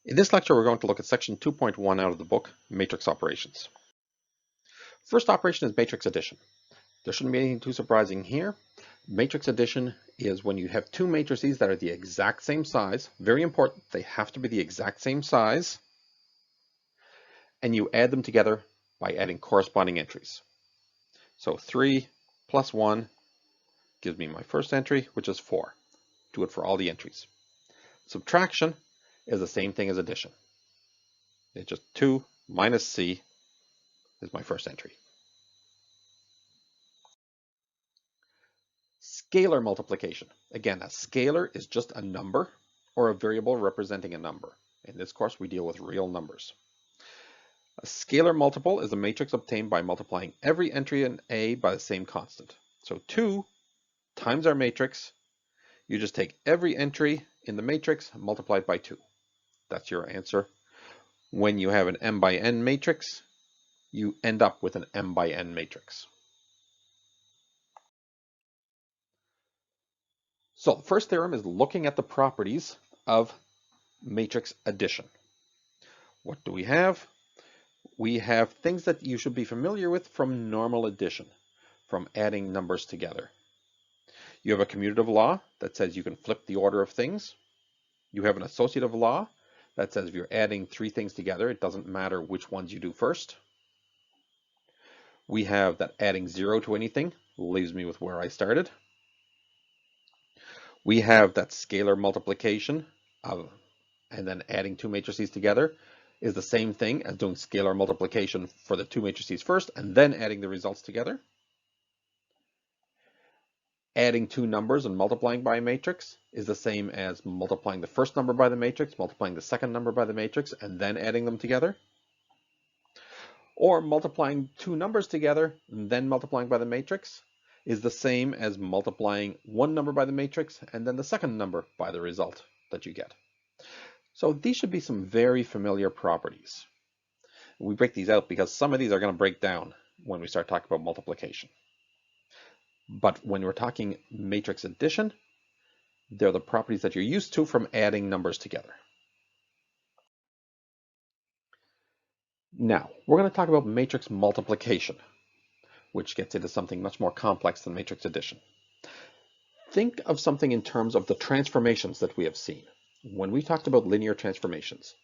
In this lecture, we're going to look at section 2.1 out of the book, Matrix Operations. First operation is matrix addition. There shouldn't be anything too surprising here. Matrix addition is when you have two matrices that are the exact same size. Very important, they have to be the exact same size. And you add them together by adding corresponding entries. So 3 plus 1 gives me my first entry, which is 4. Do it for all the entries. Subtraction is the same thing as addition. It's just 2 minus c is my first entry. Scalar multiplication. Again, a scalar is just a number or a variable representing a number. In this course, we deal with real numbers. A scalar multiple is a matrix obtained by multiplying every entry in A by the same constant. So 2 times our matrix, you just take every entry in the matrix multiplied by 2. That's your answer. When you have an m by n matrix, you end up with an m by n matrix. So the first theorem is looking at the properties of matrix addition. What do we have? We have things that you should be familiar with from normal addition, from adding numbers together. You have a commutative law that says you can flip the order of things. You have an associative law that says if you're adding 3 things together, it doesn't matter which ones you do first. We have that adding 0 to anything leaves me with where I started. We have that scalar multiplication and then adding 2 matrices together is the same thing as doing scalar multiplication for the 2 matrices first and then adding the results together. Adding 2 numbers and multiplying by a matrix is the same as multiplying the first number by the matrix, multiplying the second number by the matrix, and then adding them together. Or multiplying 2 numbers together and then multiplying by the matrix is the same as multiplying 1 number by the matrix and then the second number by the result that you get. So these should be some very familiar properties. We break these out because some of these are going to break down when we start talking about multiplication. But when we're talking matrix addition, they're the properties that you're used to from adding numbers together. Now, we're going to talk about matrix multiplication, which gets into something much more complex than matrix addition. Think of something in terms of the transformations that we have seen. When we talked about linear transformations,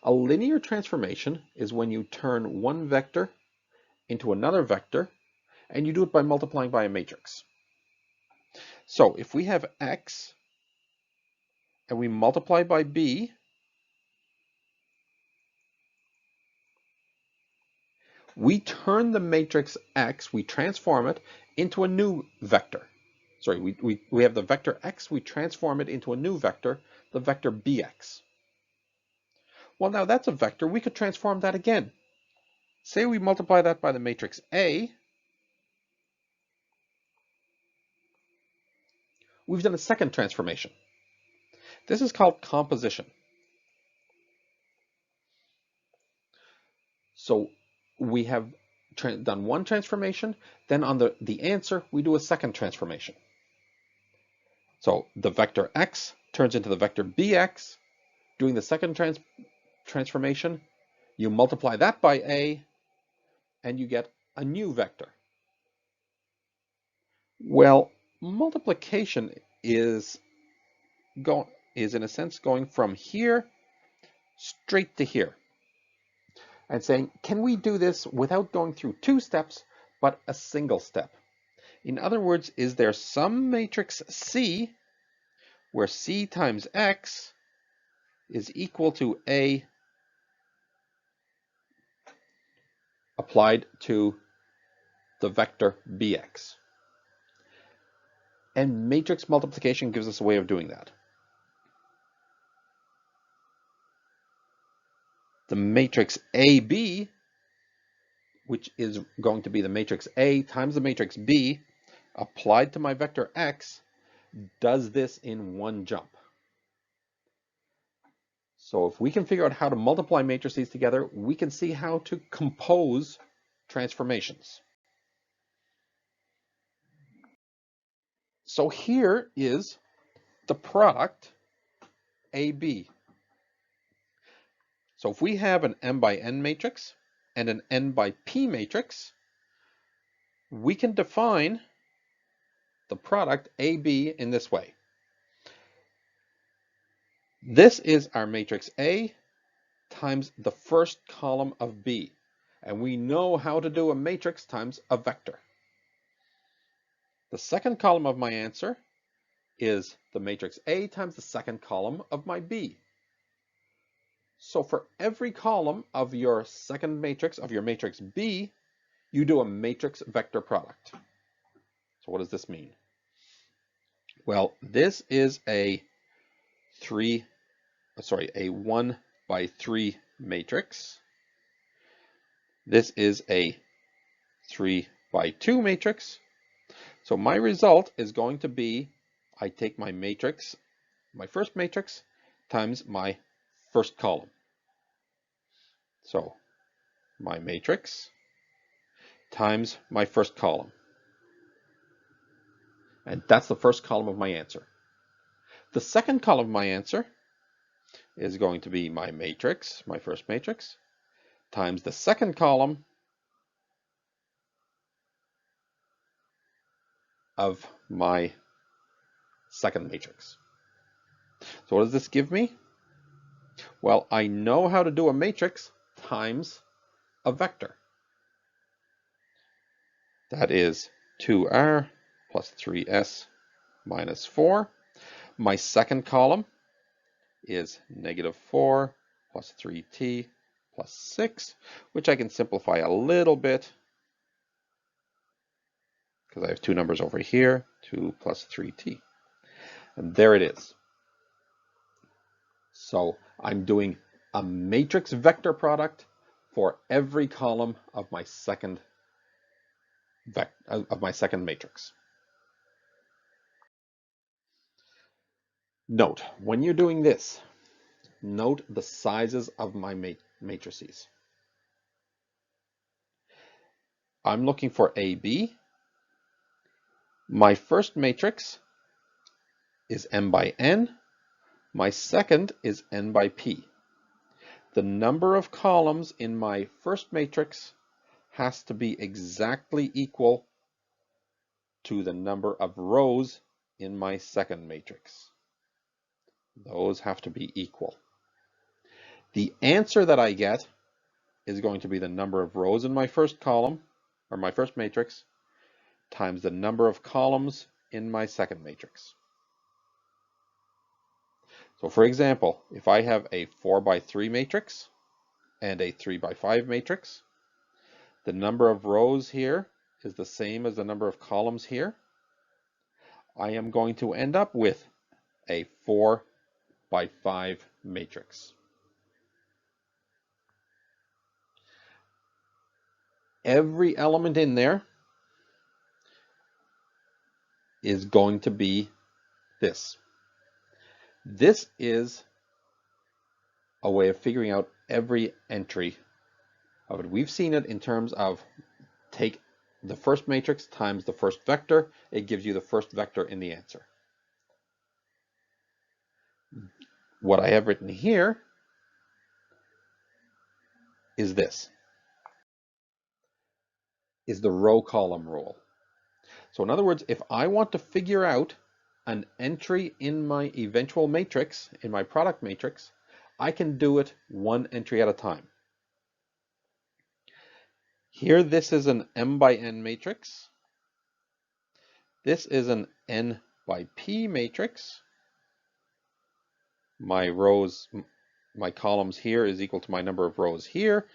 a linear transformation is when you turn one vector into another vector, and you do it by multiplying by a matrix. So if we have x and we multiply by b, we turn the matrix x, we transform it into a new vector. Sorry, we have the vector x, we transform it into a new vector, the vector bx. Well, now that's a vector, we could transform that again. Say we multiply that by the matrix A, we've done a second transformation. This is called composition. So we have done one transformation, then on the answer, we do a second transformation. So the vector x turns into the vector bx. Doing the second transformation, you multiply that by a, and you get a new vector. Well, multiplication is in a sense going from here straight to here and saying, can we do this without going through 2 steps, but a single step? In other words, is there some matrix C where C times X is equal to A applied to the vector Bx? And matrix multiplication gives us a way of doing that. The matrix AB, which is going to be the matrix A times the matrix B, applied to my vector X, does this in one jump. So if we can figure out how to multiply matrices together, we can see how to compose transformations. So here is the product AB. So if we have an m by n matrix and an n by p matrix, we can define the product AB in this way. This is our matrix A times the first column of B. And we know how to do a matrix times a vector. The second column of my answer is the matrix A times the second column of my B. So for every column of your second matrix, of your matrix B, you do a matrix vector product. So what does this mean? Well, this is a 1 by 3 matrix. This is a 3 by 2 matrix. So my result is going to be, I take my matrix, my first matrix, times my first column. So my matrix times my first column. And that's the first column of my answer. The second column of my answer is going to be my matrix, my first matrix, times the second column of my second matrix. So what does this give me? Well, I know how to do a matrix times a vector. That is 2r plus 3s minus 4. My second column is -4 plus 3t plus 6, which I can simplify a little bit because I have two numbers over here, 2 plus 3t. And there it is. So I'm doing a matrix vector product for every column of my second matrix. Note, when you're doing this, note the sizes of my matrices. I'm looking for AB. My first matrix is m by n. My second is n by p. The number of columns in my first matrix has to be exactly equal to the number of rows in my second matrix. Those have to be equal. The answer that I get is going to be the number of rows in my first column, or my first matrix, times the number of columns in my second matrix. So for example, if I have a 4 by 3 matrix and a 3 by 5 matrix, the number of rows here is the same as the number of columns here. I am going to end up with a 4 by 5 matrix. Every element in there is going to be this. This is a way of figuring out every entry of it. We've seen it in terms of take the first matrix times the first vector. It gives you the first vector in the answer. What I have written here is this, is the row column rule. So in other words, if I want to figure out an entry in my eventual matrix, in my product matrix, I can do it one entry at a time. Here, this is an m by n matrix. This is an n by p matrix. My rows, my columns here is equal to my number of rows here.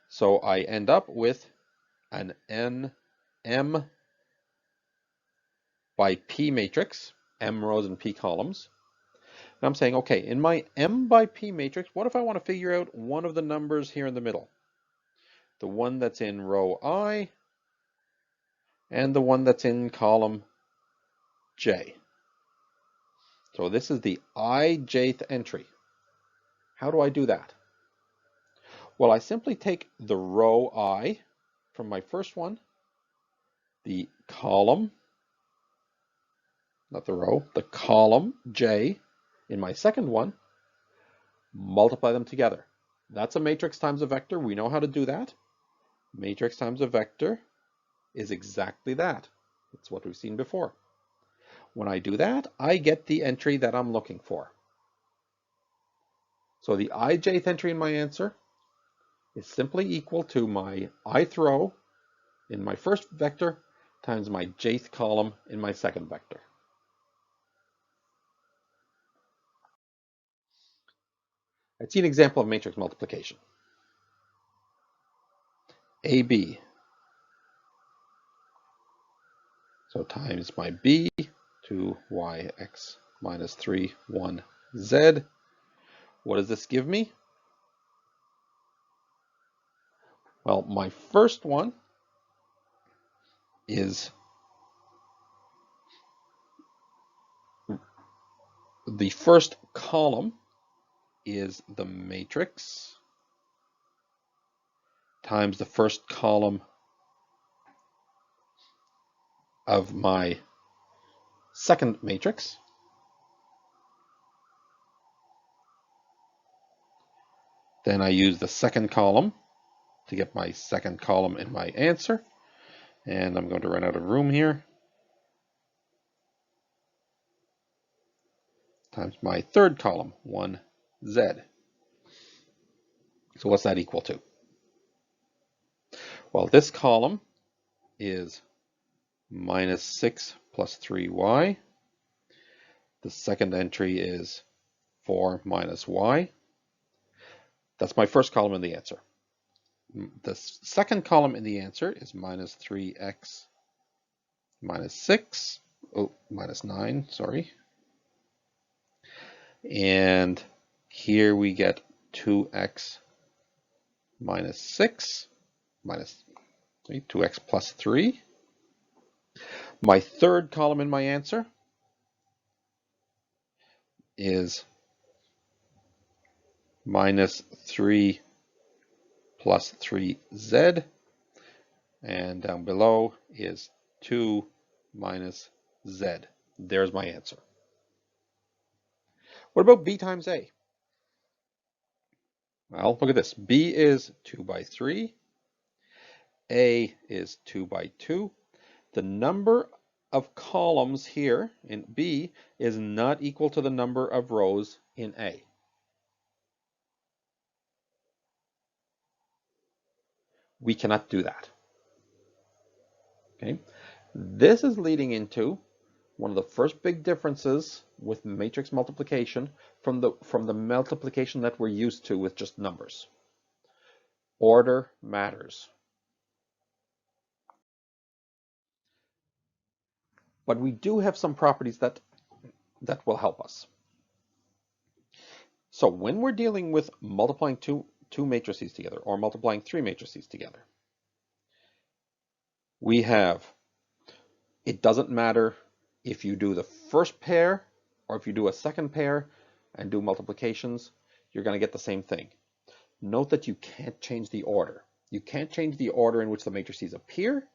So I end up with an m by p matrix, m rows and p columns. And I'm saying, okay, in my m by p matrix, what if I want to figure out one of the numbers here in the middle? The one that's in row I and the one that's in column J. So this is the ijth entry. How do I do that? Well, I simply take the row I from my first one, the column, not the row, the column J in my second one, multiply them together. That's a matrix times a vector. We know how to do that. Matrix times a vector is exactly that. It's what we've seen before. When I do that, I get the entry that I'm looking for. So the ijth entry in my answer is simply equal to my ith row in my first vector times my jth column in my second vector. Let's see an example of matrix multiplication. AB. So times my B, 2yx minus 3, 1z. What does this give me? Well, my first one is the first column is the matrix times the first column of my second matrix. Then I use the second column to get my second column in my answer. And I'm going to run out of room here. Times my third column, 1z. So what's that equal to? Well, this column is minus 6 plus 3y. The second entry is 4 minus y. That's my first column in the answer. The second column in the answer is minus 3x minus 6. Oh, minus 9, sorry. And here we get 2x minus 6 minus 2x plus 3. My third column in my answer is minus 3 plus 3z, and down below is 2 minus z. There's my answer. What about b times a? Well, look at this. b is 2 by 3. A is 2 by 2. The number of columns here in B is not equal to the number of rows in A. We cannot do that. Okay? This is leading into one of the first big differences with matrix multiplication from the multiplication that we're used to with just numbers. Order matters. But we do have some properties that will help us. So when we're dealing with multiplying two matrices together or multiplying 3 matrices together, we have, it doesn't matter if you do the first pair or if you do a second pair and do multiplications, you're going to get the same thing. Note that you can't change the order. You can't change the order in which the matrices appear,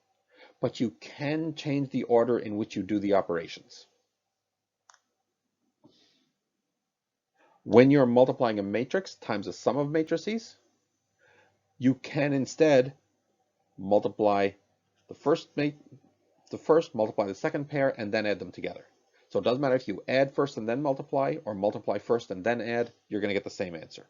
but you can change the order in which you do the operations. When you're multiplying a matrix times the sum of matrices, you can instead multiply the first, multiply the second pair, and then add them together. So it doesn't matter if you add first and then multiply, or multiply first and then add, you're going to get the same answer.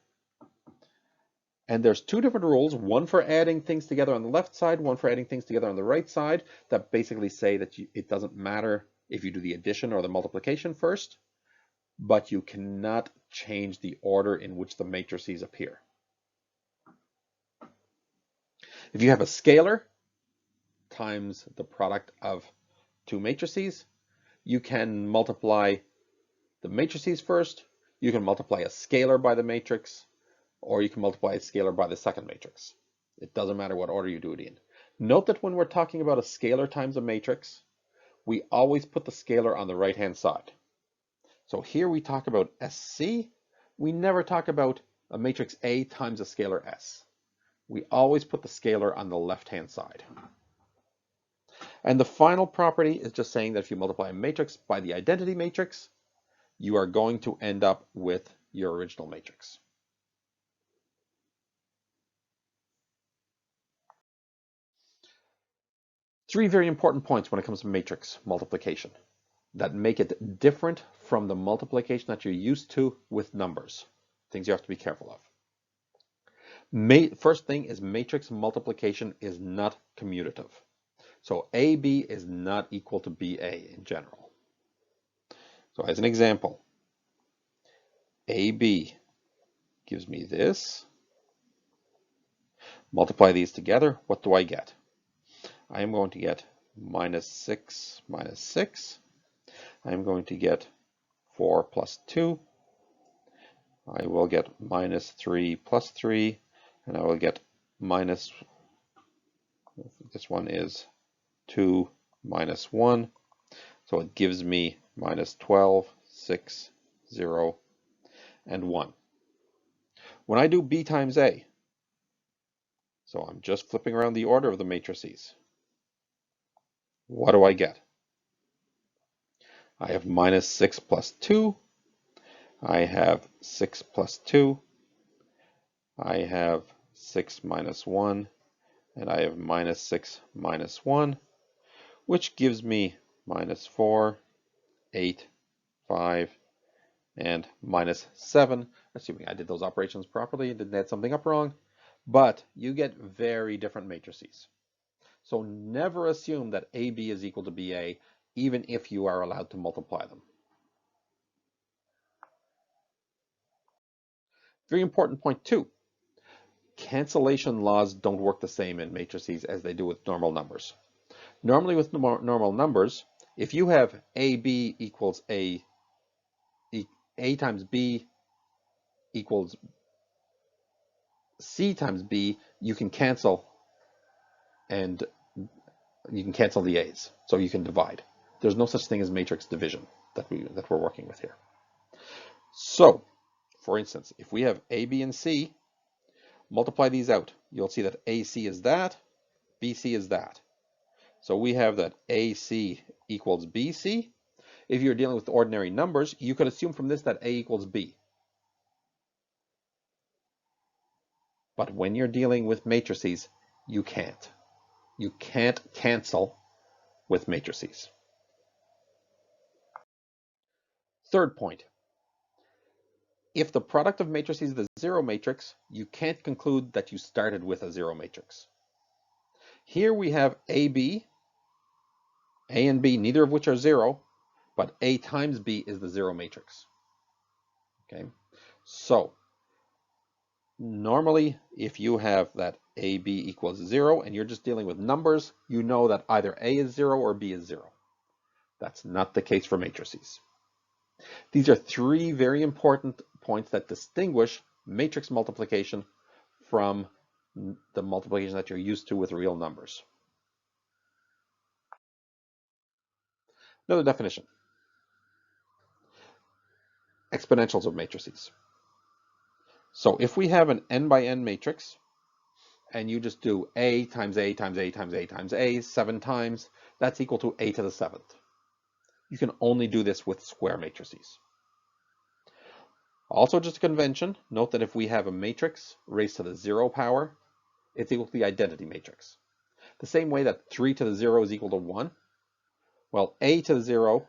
And there's 2 different rules, one for adding things together on the left side, one for adding things together on the right side, that basically say that it doesn't matter if you do the addition or the multiplication first, but you cannot change the order in which the matrices appear. If you have a scalar times the product of 2 matrices, you can multiply the matrices first, you can multiply a scalar by the matrix, or you can multiply a scalar by the second matrix. It doesn't matter what order you do it in. Note that when we're talking about a scalar times a matrix, we always put the scalar on the right-hand side. So here we talk about SC. We never talk about a matrix A times a scalar S. We always put the scalar on the left-hand side. And the final property is just saying that if you multiply a matrix by the identity matrix, you are going to end up with your original matrix. Three very important points when it comes to matrix multiplication that make it different from the multiplication that you're used to with numbers. Things you have to be careful of. First thing is matrix multiplication is not commutative. So AB is not equal to BA in general. So as an example, AB gives me this. Multiply these together, what do I get? I am going to get minus 6 minus 6. I am going to get 4 plus 2. I will get minus 3 plus 3. And I will get minus, this one is 2 minus 1. So it gives me minus 12, 6, 0, and 1. When I do B times A, so I'm just flipping around the order of the matrices, what do I get? I have minus 6 plus 2. I have 6 plus 2. I have 6 minus 1. And I have minus 6 minus 1, which gives me minus 4, 8, 5, and minus 7, assuming I did those operations properly, didn't add something up wrong, but you get very different matrices. So never assume that AB is equal to BA, even if you are allowed to multiply them. Very important point 2. Cancellation laws don't work the same in matrices as they do with normal numbers. Normally with normal numbers, if you have AB equals A times B equals C times B, you can cancel and you can cancel the A's, so you can divide. There's no such thing as matrix division that we're working with here. So, for instance, if we have A, B, and C, multiply these out. You'll see that AC is that, BC is that. So we have that AC equals BC. If you're dealing with ordinary numbers, you could assume from this that A equals B. But when you're dealing with matrices, you can't. You can't cancel with matrices. Third point. If the product of matrices is a zero matrix, you can't conclude that you started with a zero matrix. Here we have AB, A and B, neither of which are zero, but A times B is the zero matrix. Okay, so normally if you have that AB equals 0 and you're just dealing with numbers, you know that either A is 0 or B is 0. That's not the case for matrices. These are three very important points that distinguish matrix multiplication from the multiplication that you're used to with real numbers. Another definition. Exponentials of matrices. So if we have an n by n matrix, and you just do A times A times A times A times A 7 times, that's equal to A to the 7th. You can only do this with square matrices. Also, just a convention, note that if we have a matrix raised to the 0 power, it's equal to the identity matrix. The same way that 3 to the 0 is equal to 1, well, A to the 0,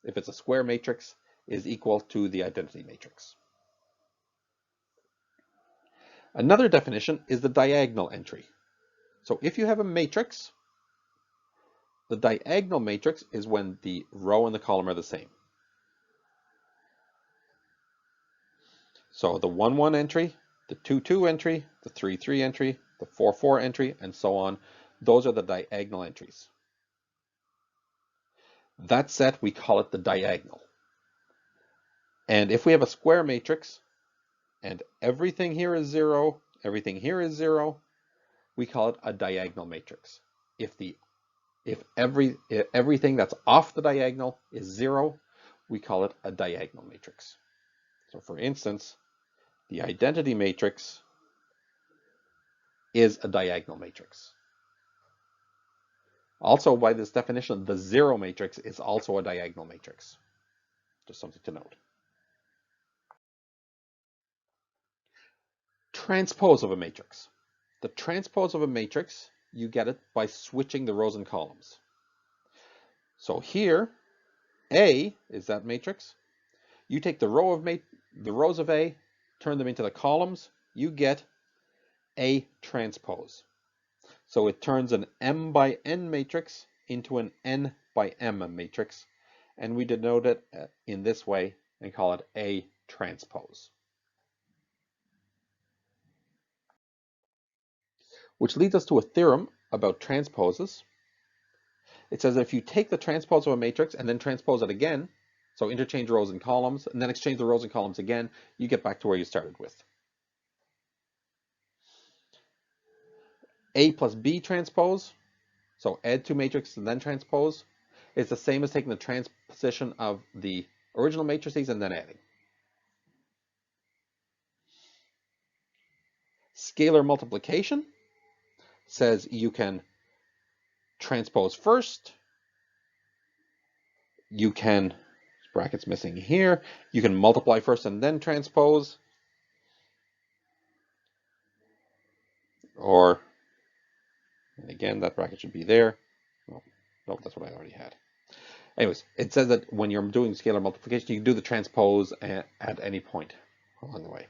if it's a square matrix, is equal to the identity matrix. Another definition is the diagonal entry. So if you have a matrix, the diagonal matrix is when the row and the column are the same. So the 1, 1 entry, the 2, 2 entry, the 3, 3 entry, the 4, 4 entry, and so on, those are the diagonal entries. That set, we call it the diagonal. And if we have a square matrix, and everything here is 0, everything here is 0, we call it a diagonal matrix. If everything that's off the diagonal is 0, we call it a diagonal matrix. So for instance, the identity matrix is a diagonal matrix. Also, by this definition, the 0 matrix is also a diagonal matrix. Just something to note. Transpose of a matrix. The transpose of a matrix you get it by switching the rows and columns. So here, A is that matrix. You take the rows of A, turn them into the columns, you get A transpose. So it turns an M by N matrix into an N by M matrix, and we denote it in this way and call it A transpose. Which leads us to a theorem about transposes. It says if you take the transpose of a matrix and then transpose it again, so interchange rows and columns, and then exchange the rows and columns again, you get back to where you started with. A plus B transpose, so add two matrices and then transpose, is the same as taking the transposition of the original matrices and then adding. Scalar multiplication says you can transpose first, you can, brackets missing here, you can multiply first and then transpose, or, and again, that bracket should be there. Oh, nope, that's what I already had. Anyways, it says that when you're doing scalar multiplication, you can do the transpose at any point along the way.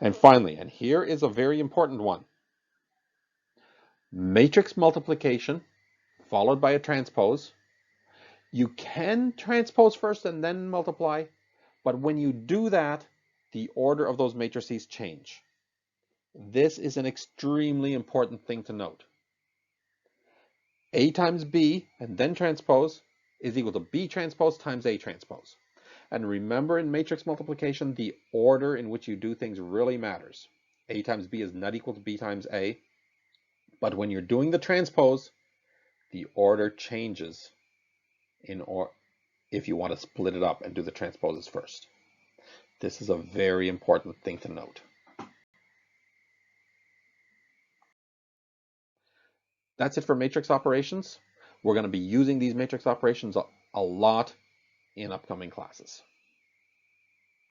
And finally, and here is a very important one, matrix multiplication followed by a transpose. You can transpose first and then multiply, but when you do that, the order of those matrices change. This is an extremely important thing to note. A times B and then transpose is equal to B transpose times A transpose. And remember, in matrix multiplication, the order in which you do things really matters. A times B is not equal to B times A, but when you're doing the transpose, the order changes if you want to split it up and do the transposes first. This is a very important thing to note. That's it for matrix operations. We're going to be using these matrix operations a lot in upcoming classes.